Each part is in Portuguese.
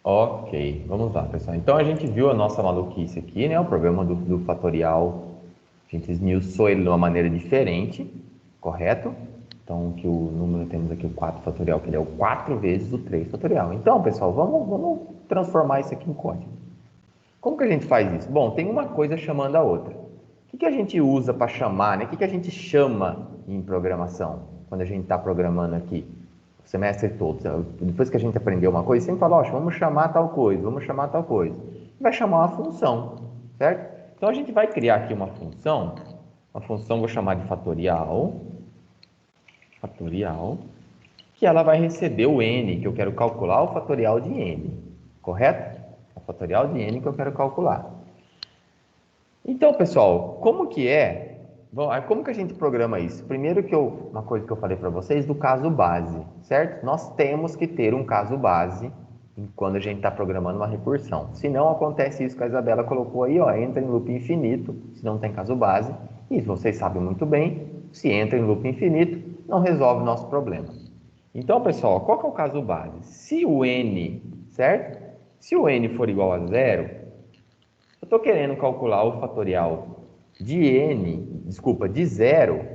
Ok, vamos lá, pessoal. Então, a gente viu a nossa maluquice aqui, né? O problema do fatorial, a gente esmiuçou ele de uma maneira diferente, correto? Então, que o número, temos aqui o 4 fatorial, que ele é o 4 vezes o 3 fatorial. Então, pessoal, vamos transformar isso aqui em código. Como que a gente faz isso? Bom, tem uma coisa chamando a outra. O que a gente usa para chamar, né? O que a gente chama em programação, quando a gente está programando aqui? O semestre todo. Depois que a gente aprendeu uma coisa, sempre fala, ó, vamos chamar tal coisa, vamos chamar tal coisa. Vai chamar uma função, certo? Então, a gente vai criar aqui uma função, vou chamar de fatorial, que ela vai receber o n, que eu quero calcular o fatorial de n, correto? O fatorial de n que eu quero calcular. Então, pessoal, como que é? Bom, como que a gente programa isso? Primeiro uma coisa que eu falei para vocês do caso base, certo? Nós temos que ter um caso base quando a gente está programando uma recursão. Se não, acontece isso que a Isabela colocou aí, ó, entra em loop infinito, se não tem caso base. E vocês sabem muito bem, se entra em loop infinito, não resolve o nosso problema. Então, pessoal, qual que é o caso base? Se o n, certo? Se o n for igual a zero, eu estou querendo calcular o fatorial de n, desculpa, de zero,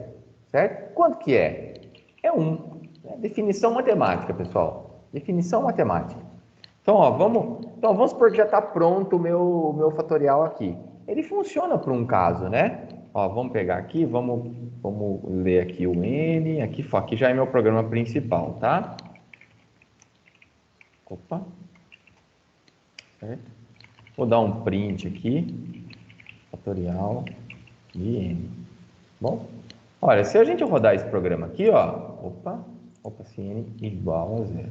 certo? Quanto que é? É 1. Definição matemática, pessoal. Definição matemática. Então, ó, vamos supor que já está pronto o meu fatorial aqui. Ele funciona para um caso, né? Ó, vamos pegar aqui, vamos ler aqui o n. Aqui já é meu programa principal, tá? Opa. Certo? Vou dar um print aqui. Fatorial de n. Bom, olha, se a gente rodar esse programa aqui, ó, se n igual a zero.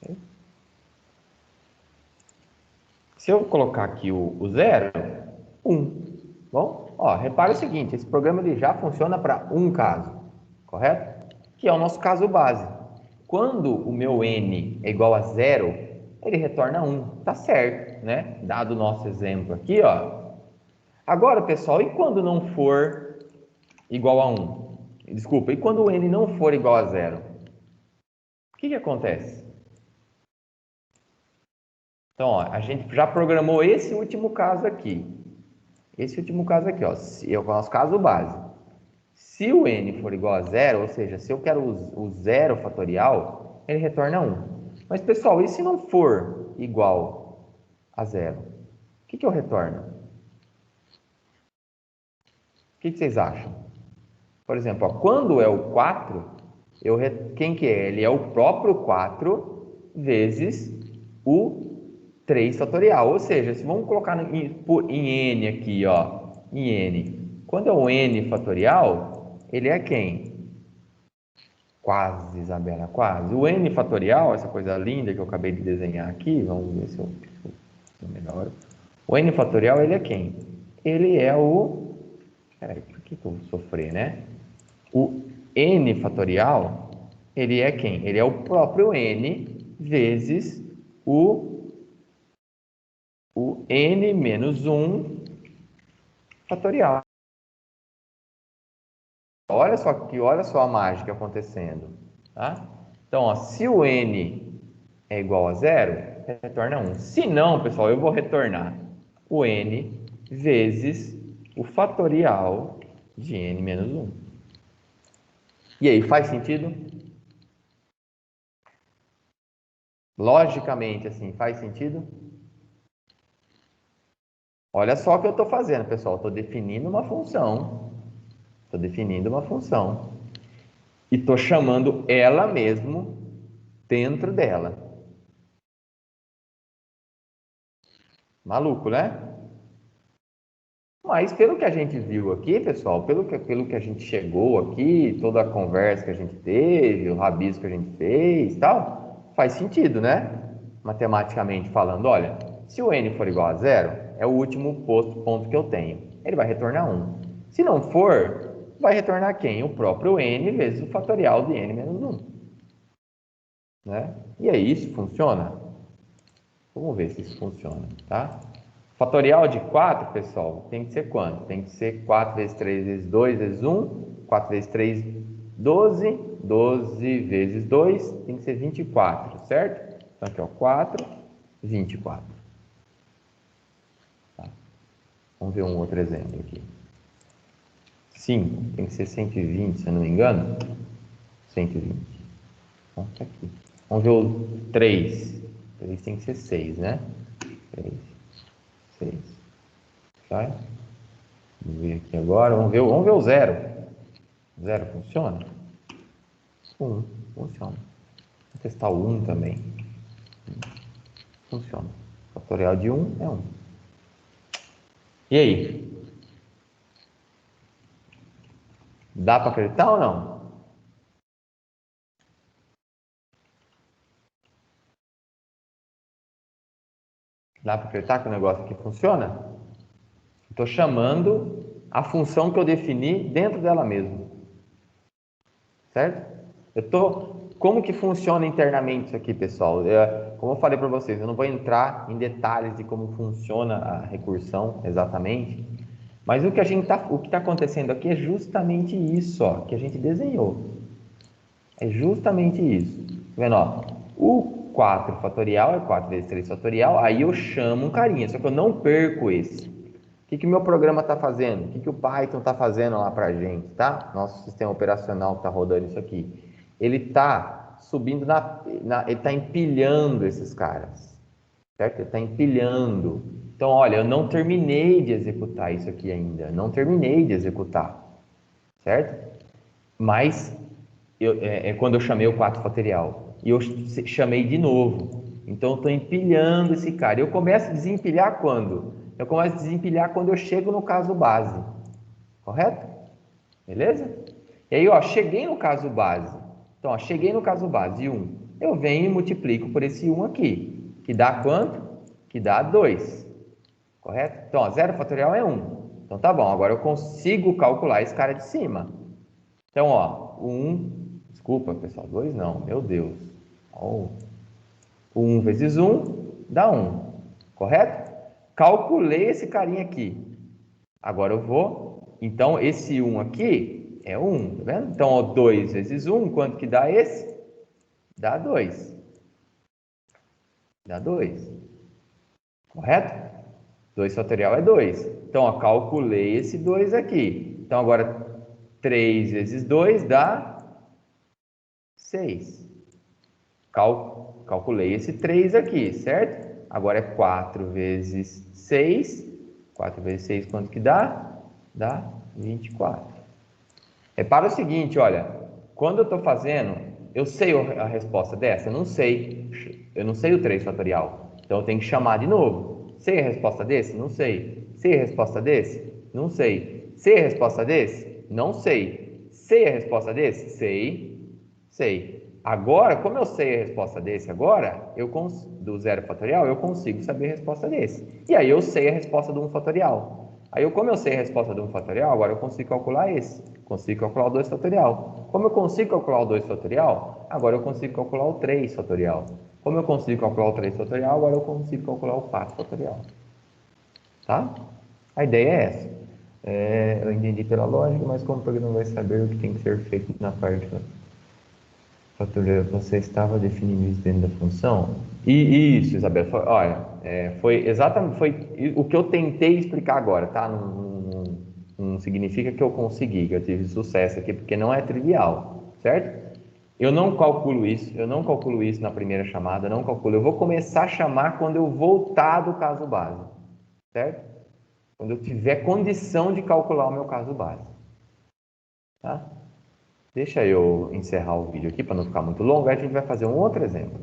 Okay. Se eu colocar aqui o zero, 1. Bom, ó, repara o seguinte, esse programa ele já funciona para um caso, correto? Que é o nosso caso base. Quando o meu n é igual a zero, ele retorna 1, tá certo, né? Dado o nosso exemplo aqui, ó. Agora, pessoal, e quando não for igual a 1? Desculpa, e quando o n não for igual a zero? O que acontece? Então, ó, a gente já programou esse último caso aqui. Ó, é o nosso caso base. Se o n for igual a zero, ou seja, se eu quero o zero fatorial, ele retorna 1. Mas, pessoal, e se não for igual a zero? O que eu retorno? O que vocês acham? Por exemplo, ó, quando é o 4, quem que é? Ele é o próprio 4 vezes o 3 fatorial. Ou seja, se vamos colocar em n aqui, ó, em n. Quando é o n fatorial, ele é quem? Quase, Isabela, quase. O n fatorial, essa coisa linda que eu acabei de desenhar aqui, vamos ver se eu melhoro. O n fatorial, ele é quem? Ele é o... Peraí, por que eu vou sofrer, né? O n fatorial, ele é quem? Ele é o próprio n vezes o n menos 1 fatorial. Olha só a mágica acontecendo, tá? Então, ó, se o n é igual a zero, retorna 1. Se não, pessoal, eu vou retornar o n vezes o fatorial de n menos 1. E aí, faz sentido? Logicamente, assim, faz sentido? Olha só o que eu estou fazendo, pessoal. Estou definindo uma função. E estou chamando ela mesmo dentro dela. Maluco, né? Mas pelo que a gente viu aqui, pessoal, pelo que a gente chegou aqui, toda a conversa que a gente teve, o rabisco que a gente fez, tal, faz sentido, né? Matematicamente falando, olha, se o n for igual a zero, é o último ponto que eu tenho. Ele vai retornar 1. Se não for, vai retornar quem? O próprio n vezes o fatorial de n menos 1. Né? E aí, isso funciona? Vamos ver se isso funciona, tá? Fatorial de 4, pessoal, tem que ser quanto? Tem que ser 4 vezes 3 vezes 2 vezes 1. 4 vezes 3, 12. 12 vezes 2 tem que ser 24, certo? Então, aqui, ó, 4, 24. Tá. Vamos ver um outro exemplo aqui. 5, tem que ser 120, se eu não me engano. 120. Então, tá aqui. Vamos ver o 3. 3 tem que ser 6, né? 3, 6. Sai. Vamos ver aqui agora. Vamos ver o 0. 0 funciona? 1 funciona. Vou testar o 1 também. Funciona. Fatorial de 1 é 1. E aí? Dá para acreditar ou não? Dá para acreditar que o negócio aqui funciona? Estou chamando a função que eu defini dentro dela mesmo. Certo? Como que funciona internamente isso aqui, pessoal? Como eu falei para vocês, eu não vou entrar em detalhes de como funciona a recursão exatamente, mas o que está acontecendo aqui é justamente isso, ó, que a gente desenhou. É justamente isso. Tá vendo? Ó, o 4 fatorial é 4 vezes 3 fatorial, aí eu chamo um carinha, só que eu não perco esse. O que o meu programa está fazendo? O que o Python está fazendo lá para a gente, tá? Nosso sistema operacional está rodando isso aqui. Ele está subindo ele está empilhando esses caras, certo? Ele está empilhando. Então, olha, eu não terminei de executar isso aqui ainda, não terminei de executar, certo? Mas quando eu chamei o 4 fatorial e eu chamei de novo. Então, eu estou empilhando esse cara. Eu começo a desempilhar quando? Eu começo a desempilhar quando eu chego no caso base. Correto? Beleza? E aí, ó, cheguei no caso base. Então, ó, cheguei no caso base 1. Eu venho e multiplico por esse 1 aqui. Que dá quanto? Que dá 2. Correto? Então, ó, 0 fatorial é 1. Então, tá bom. Agora eu consigo calcular esse cara de cima. Então, ó, 1... Desculpa, pessoal. 2 não. Meu Deus. Ó, 1 vezes 1 dá 1. Correto? Calculei esse carinha aqui. Agora eu vou... Então, esse 1 aqui é 1, tá vendo? Então, ó, 2 vezes 1, quanto que dá esse? Dá 2. Dá 2. Correto? 2 fatorial é 2. Então, ó, calculei esse 2 aqui. Então, agora, 3 vezes 2 dá 6. Calculei esse 3 aqui, certo? Agora é 4 vezes 6. 4 vezes 6, quanto que dá? Dá 24. Repara o seguinte, olha. Quando eu estou fazendo, eu sei a resposta dessa? Eu não sei. Eu não sei o 3 fatorial. Então, eu tenho que chamar de novo. Sei a resposta desse? Não sei. Sei a resposta desse? Não sei. Sei a resposta desse? Não sei. Sei a resposta desse? Sei. Sei. Agora, como eu sei a resposta desse agora, do 0 fatorial, eu consigo saber a resposta desse. E aí eu sei a resposta do 1 fatorial. Aí, como eu sei a resposta do 1 fatorial, agora eu consigo calcular esse. Consigo calcular o 2 fatorial. Como eu consigo calcular o 2 fatorial, agora eu consigo calcular o 3 fatorial. Como eu consigo calcular o 3 fatorial, agora eu consigo calcular o 4 fatorial. Tá? A ideia é essa. Eu entendi pela lógica, mas como o programa vai saber o que tem que ser feito na parte fatorial, você estava definindo isso dentro da função? Isso, Isabela. Olha, foi exatamente o que eu tentei explicar agora, tá? Não significa que eu consegui, que eu tive sucesso aqui, porque não é trivial, certo? Eu não calculo isso na primeira chamada, não calculo. Eu vou começar a chamar quando eu voltar do caso base, certo? Quando eu tiver condição de calcular o meu caso base, tá? Deixa eu encerrar o vídeo aqui para não ficar muito longo, aí a gente vai fazer um outro exemplo.